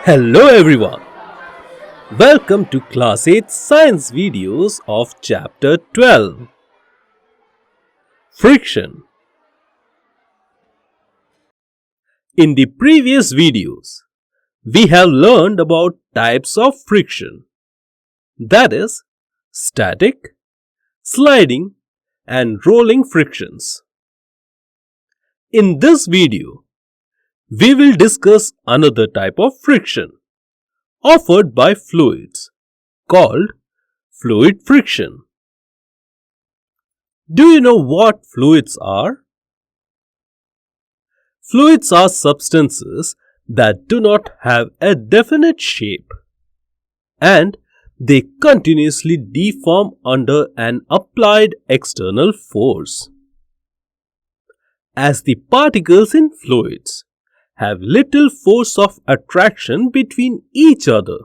Hello everyone. Welcome to Class 8 Science videos of Chapter 12. Friction. In the previous videos, we have learned about types of friction. That is, static, sliding and rolling frictions. In this video, we will discuss another type of friction offered by fluids called fluid friction. Do you know what fluids are? Fluids are substances that do not have a definite shape and they continuously deform under an applied external force. As the particles in fluids have little force of attraction between each other,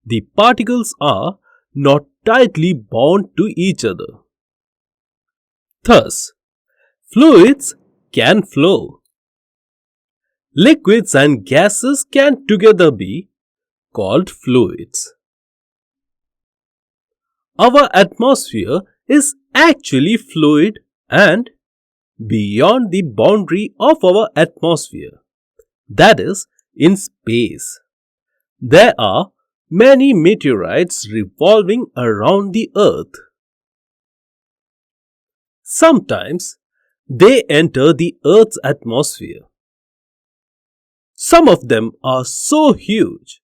the particles are not tightly bound to each other. Thus, fluids can flow. Liquids and gases can together be called fluids. Our atmosphere is actually fluid, and beyond the boundary of our atmosphere, that is, in space, there are many meteorites revolving around the Earth. Sometimes they enter the Earth's atmosphere. Some of them are so huge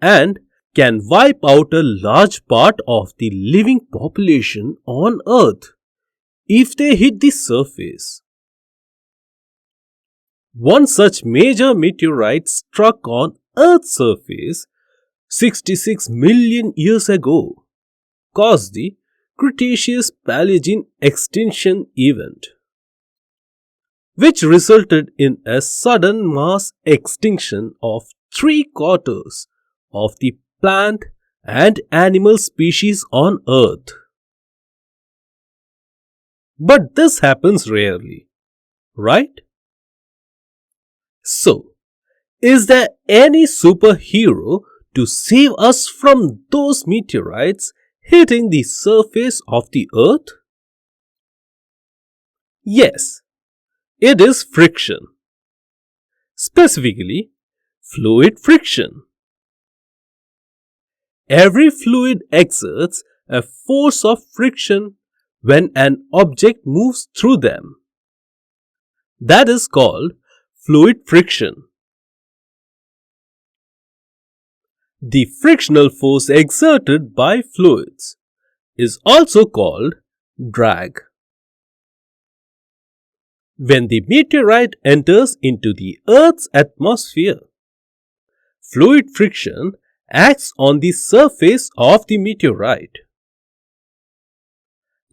and can wipe out a large part of the living population on Earth if they hit the surface. One such major meteorite struck on Earth's surface 66 million years ago, caused the Cretaceous-Paleogene extinction event, which resulted in a sudden mass extinction of 3/4 of the plant and animal species on Earth. But this happens rarely, right? So, is there any superhero to save us from those meteorites hitting the surface of the Earth? Yes, it is friction. Specifically, fluid friction. Every fluid exerts a force of friction when an object moves through them. That is called fluid friction. The frictional force exerted by fluids is also called drag. When the meteorite enters into the Earth's atmosphere, fluid friction acts on the surface of the meteorite.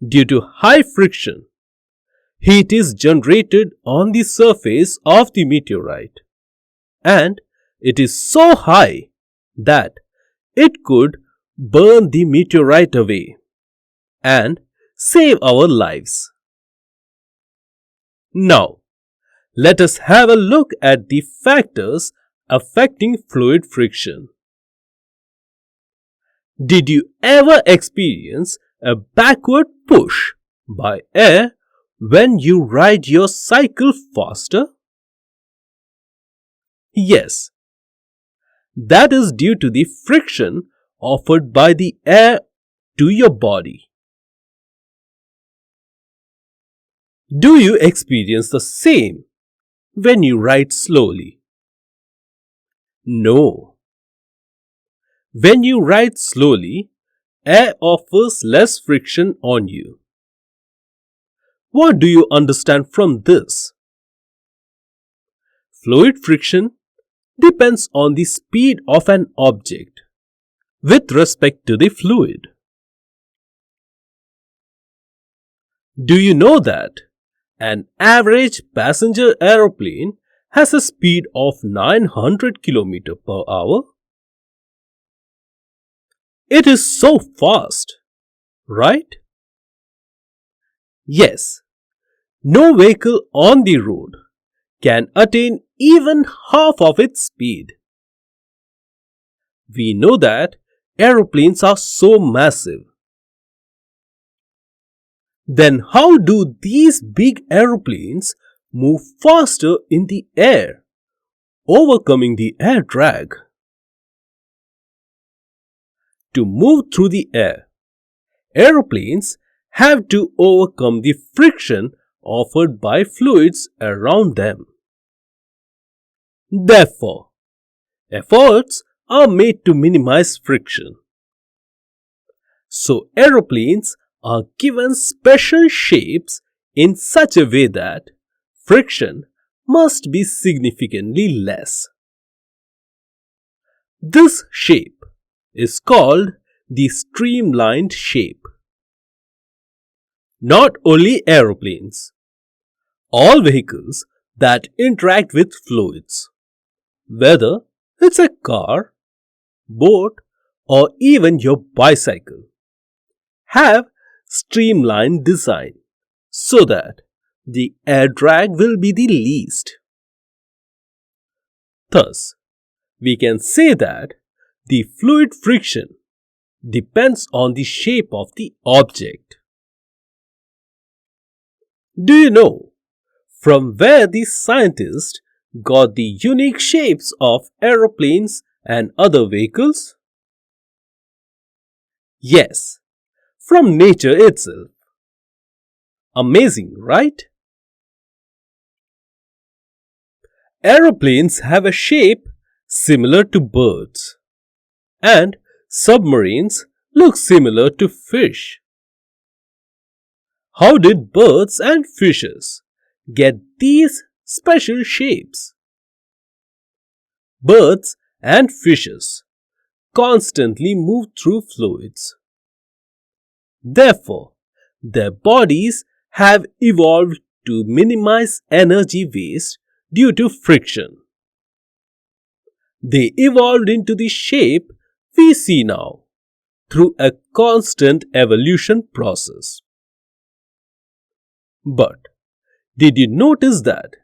Due to high friction, heat is generated on the surface of the meteorite, and it is so high that it could burn the meteorite away and save our lives. Now, let us have a look at the factors affecting fluid friction. Did you ever experience a backward push by air when you ride your cycle faster? Yes, that is due to the friction offered by the air to your body. Do you experience the same when you ride slowly? No. When you ride slowly, air offers less friction on you. What do you understand from this? Fluid friction depends on the speed of an object with respect to the fluid. Do you know that an average passenger aeroplane has a speed of 900 km per hour? It is so fast, right? Yes, no vehicle on the road can attain even half of its speed. we know that aeroplanes are so massive. Then how do these big aeroplanes move faster in the air, overcoming the air drag? To move through the air, aeroplanes have to overcome the friction offered by fluids around them. Therefore, efforts are made to minimize friction. So aeroplanes are given special shapes in such a way that friction must be significantly less. This shape is called the streamlined shape. Not only aeroplanes, all vehicles that interact with fluids, whether it's a car, boat, or even your bicycle, have streamlined design so that the air drag will be the least. Thus, we can say that the fluid friction depends on the shape of the object. Do you know from where the scientists got the unique shapes of aeroplanes and other vehicles? Yes, from nature itself. Amazing, right? Aeroplanes have a shape similar to birds, and submarines look similar to fish. How did birds and fishes get these special shapes? Birds and fishes constantly move through fluids. Therefore, their bodies have evolved to minimize energy waste due to friction. They evolved into the shape we see now through a constant evolution process. But did you notice that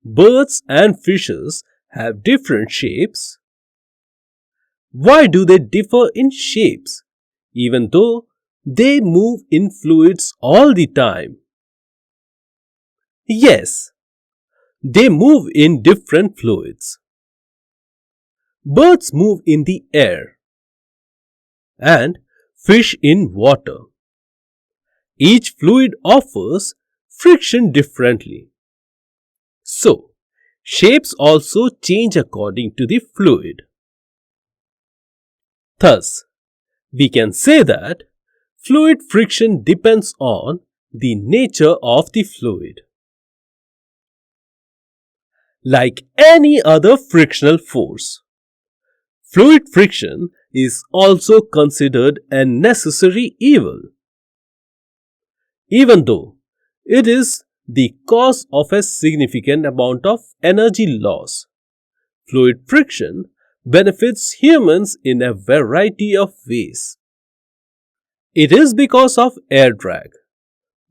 birds and fishes have different shapes? Why do they differ in shapes even though they move in fluids all the time? Yes, they move in different fluids. Birds move in the air and fish in water. Each fluid offers friction differently. So, shapes also change according to the fluid. Thus, we can say that fluid friction depends on the nature of the fluid. Like any other frictional force, fluid friction is also considered a necessary evil. Even though it is the cause of a significant amount of energy loss, fluid friction benefits humans in a variety of ways. It is because of air drag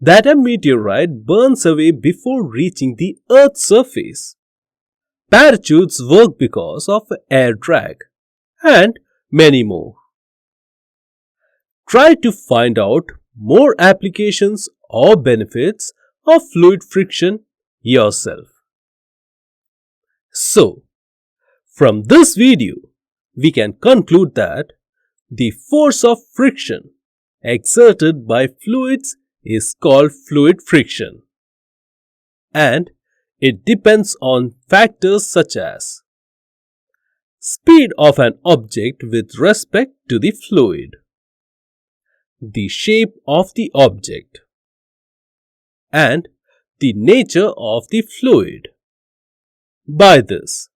that a meteorite burns away before reaching the Earth's surface. Parachutes work because of air drag, and many more. Try to find out more applications or benefits of fluid friction yourself. So, from this video, we can conclude that the force of friction exerted by fluids is called fluid friction, and it depends on factors such as speed of an object with respect to the fluid, the shape of the object, and the nature of the fluid. By this,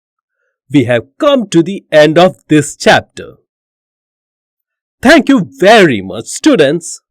we have come to the end of this chapter. Thank you very much, students.